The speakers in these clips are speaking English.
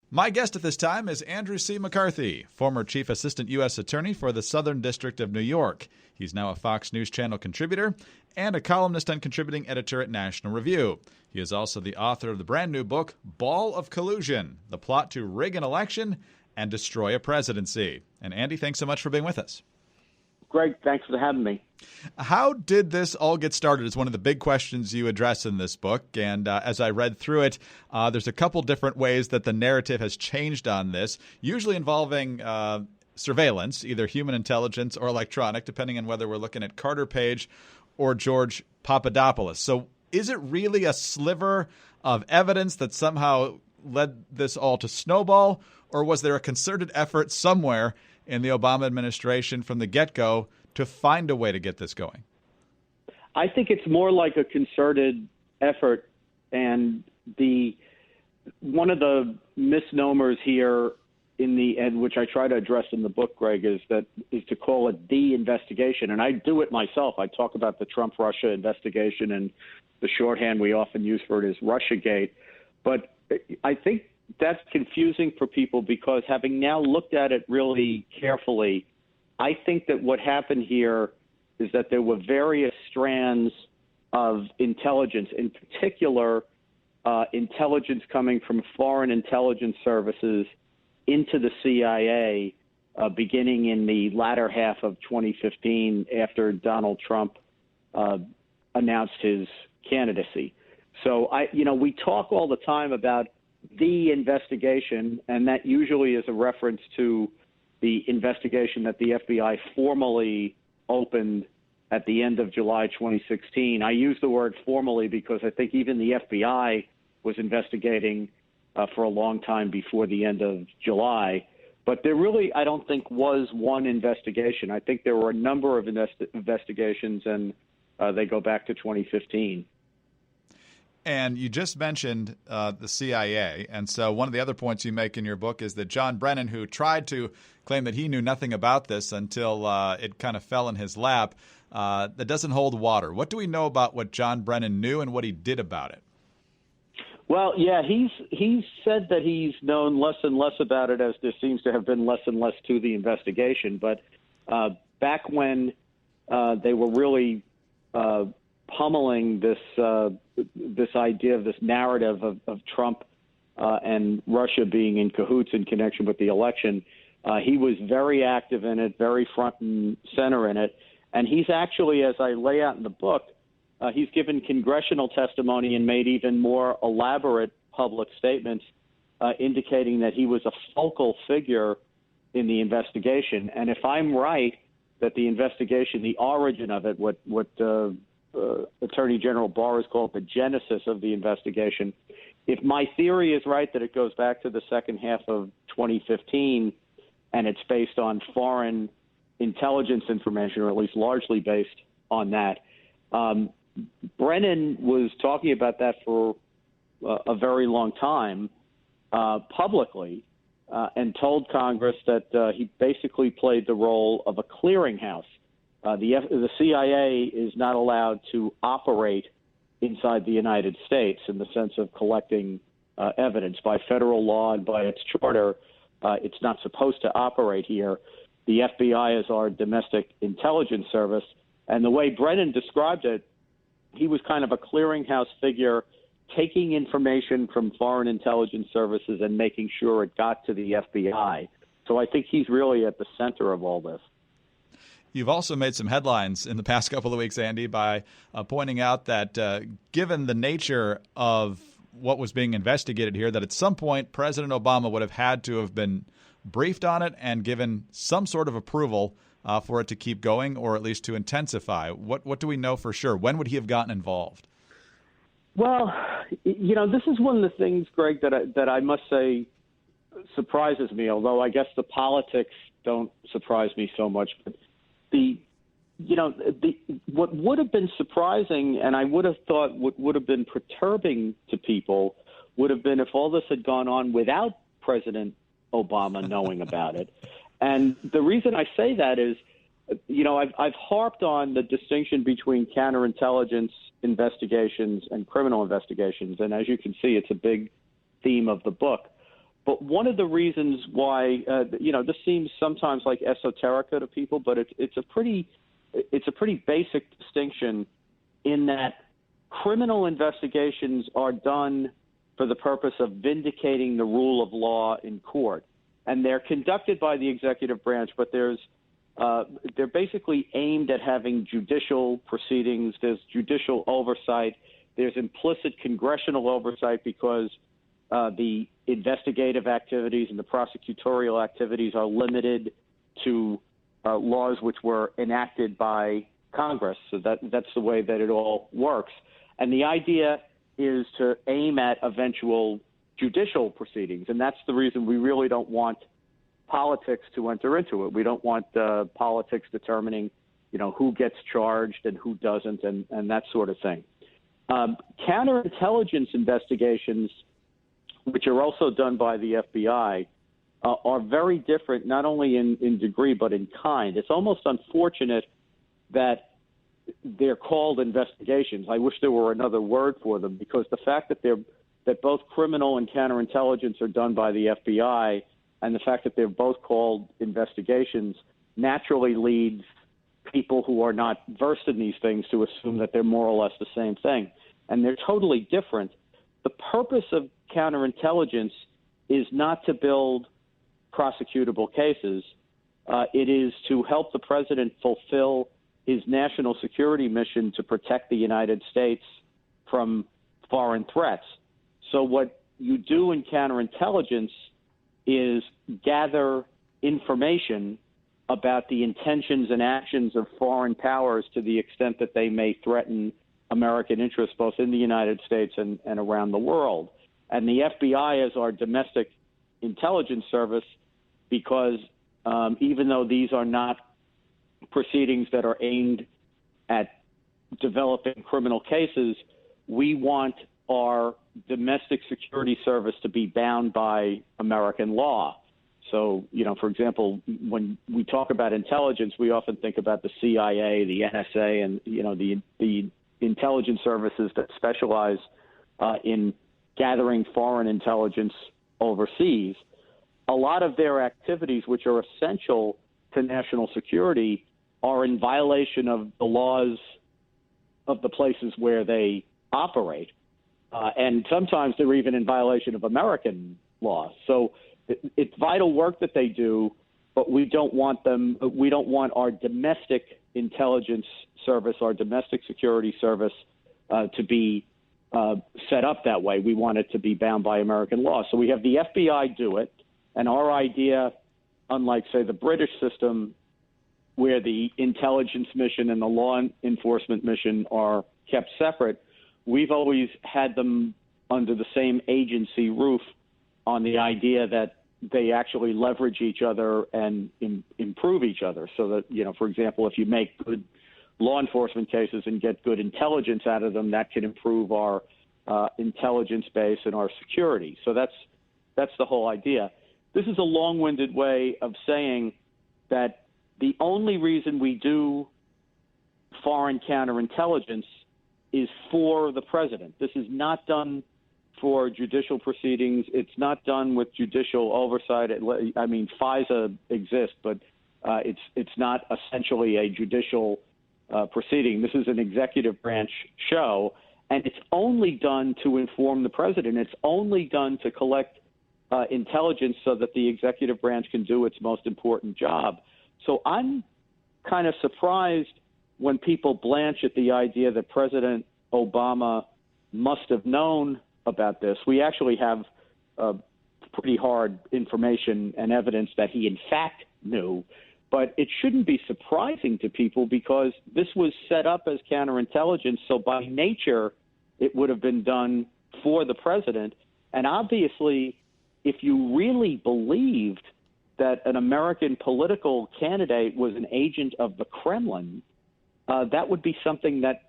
My guest at this time is Andrew C. McCarthy, former Chief Assistant U.S. Attorney for the Southern District of New York. He's now a Fox News Channel contributor and a columnist and contributing editor at National Review. He is also the author of the brand new book, Ball of Collusion, The Plot to Rig an Election and Destroy a Presidency. And Andy, thanks so much for being with us. Greg, thanks for having me. How did this all get started is one of the big questions you address in this book. And as I read through it, there's a couple different ways that the narrative has changed on this, usually involving surveillance, either human intelligence or electronic, depending on whether we're looking at Carter Page or George Papadopoulos. So is it really a sliver of evidence that somehow led this all to snowball, or was there a concerted effort somewhere in the Obama administration from the get-go to find a way to get this going? I think it's more like a concerted effort, and one of the misnomers here in the end, which I try to address in the book, Greg, is to call it the investigation, and I do it myself. I talk about the Trump-Russia investigation, and the shorthand we often use for it is Russiagate. But I think that's confusing for people because having now looked at it really carefully, I think that what happened here is that there were various strands of intelligence, in particular intelligence coming from foreign intelligence services into the CIA beginning in the latter half of 2015 after Donald Trump announced his candidacy. So, we talk all the time about the investigation, and that usually is a reference to the investigation that the FBI formally opened at the end of July 2016. I use the word formally because I think even the FBI was investigating for a long time before the end of July. But there really, I don't think, was one investigation. I think there were a number of investigations, and they go back to 2015. And you just mentioned the CIA. And so one of the other points you make in your book is that John Brennan, who tried to claim that he knew nothing about this until it kind of fell in his lap, that doesn't hold water. What do we know about what John Brennan knew and what he did about it? Well, yeah, he's said that he's known less and less about it as there seems to have been less and less to the investigation. But back when they were really pummeling this idea of this narrative of Trump and Russia being in cahoots in connection with the election, he was very active in it, very front and center in it. And he's actually, as I lay out in the book, he's given congressional testimony and made even more elaborate public statements indicating that he was a focal figure in the investigation. And if I'm right that the investigation, the origin of it, what Attorney General Barr has called the genesis of the investigation, if my theory is right that it goes back to the second half of 2015 and it's based on foreign intelligence information, or at least largely based on that, Brennan was talking about that for a very long time publicly and told Congress that he basically played the role of a clearinghouse. The CIA is not allowed to operate inside the United States in the sense of collecting evidence. By federal law and by its charter, it's not supposed to operate here. The FBI is our domestic intelligence service. And the way Brennan described it, he was kind of a clearinghouse figure, taking information from foreign intelligence services and making sure it got to the FBI. So I think he's really at the center of all this. You've also made some headlines in the past couple of weeks, Andy, by pointing out that given the nature of what was being investigated here, that at some point President Obama would have had to have been briefed on it and given some sort of approval for it to keep going, or at least to intensify. What do we know for sure? When would he have gotten involved? Well, this is one of the things, Greg, that I must say surprises me, although I guess the politics don't surprise me so much. But what would have been surprising, and I would have thought would have been perturbing to people, would have been if all this had gone on without President Obama knowing about it. And the reason I say that is, I've harped on the distinction between counterintelligence investigations and criminal investigations. And as you can see, it's a big theme of the book. But one of the reasons why, this seems sometimes like esoterica to people, but it's a pretty basic distinction in that criminal investigations are done for the purpose of vindicating the rule of law in court. And they're conducted by the executive branch, but they're basically aimed at having judicial proceedings. There's judicial oversight. There's implicit congressional oversight because the investigative activities and the prosecutorial activities are limited to laws which were enacted by Congress. So that's the way that it all works. And the idea is to aim at eventual judicial proceedings. And that's the reason we really don't want politics to enter into it. We don't want politics determining, who gets charged and who doesn't and that sort of thing. Counterintelligence investigations, which are also done by the FBI, are very different, not only in degree but in kind. It's almost unfortunate that they're called investigations. I wish there were another word for them, because the fact that both criminal and counterintelligence are done by the FBI, and the fact that they're both called investigations, naturally leads people who are not versed in these things to assume that they're more or less the same thing. And they're totally different. The purpose of counterintelligence is not to build prosecutable cases. It is to help the president fulfill his national security mission to protect the United States from foreign threats. So what you do in counterintelligence is gather information about the intentions and actions of foreign powers to the extent that they may threaten American interests both in the United States and around the world. And the FBI is our domestic intelligence service because even though these are not proceedings that are aimed at developing criminal cases, we want our domestic security service to be bound by American law. So, for example, when we talk about intelligence, we often think about the CIA, the NSA, and, the intelligence services that specialize in gathering foreign intelligence overseas. A lot of their activities, which are essential to national security, are in violation of the laws of the places where they operate. And sometimes they're even in violation of American law. So it's vital work that they do, but we don't want our domestic intelligence service, our domestic security service, to be set up that way. We want it to be bound by American law. So we have the FBI do it, and our idea, unlike, say, the British system, where the intelligence mission and the law enforcement mission are kept separate, we've always had them under the same agency roof on the idea that they actually leverage each other and improve each other. So that, for example, if you make good law enforcement cases and get good intelligence out of them, that can improve our intelligence base and our security. So that's the whole idea. This is a long-winded way of saying that the only reason we do foreign counterintelligence is for the president. This is not done for judicial proceedings. It's not done with judicial oversight. I mean, FISA exists, but it's not essentially a judicial proceeding. This is an executive branch show, and it's only done to inform the president. It's only done to collect intelligence so that the executive branch can do its most important job. So I'm kind of surprised when people blanch at the idea that President Obama must have known about this. We actually have pretty hard information and evidence that he in fact knew, but it shouldn't be surprising to people because this was set up as counterintelligence, so by nature it would have been done for the president. And obviously, if you really believed that an American political candidate was an agent of the Kremlin, that would be something that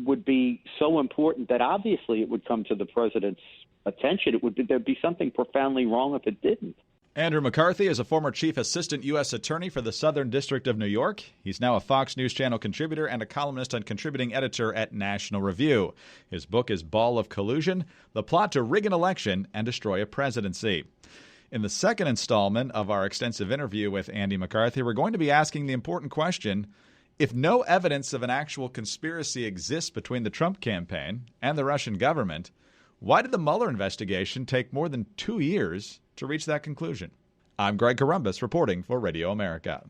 would be so important that obviously it would come to the president's attention. There'd be something profoundly wrong if it didn't. Andrew McCarthy is a former Chief Assistant U.S. Attorney for the Southern District of New York. He's now a Fox News Channel contributor and a columnist and contributing editor at National Review. His book is Ball of Collusion, The Plot to Rig an Election and Destroy a Presidency. In the second installment of our extensive interview with Andy McCarthy, we're going to be asking the important question, if no evidence of an actual conspiracy exists between the Trump campaign and the Russian government, why did the Mueller investigation take more than 2 years to reach that conclusion? I'm Greg Corombos reporting for Radio America.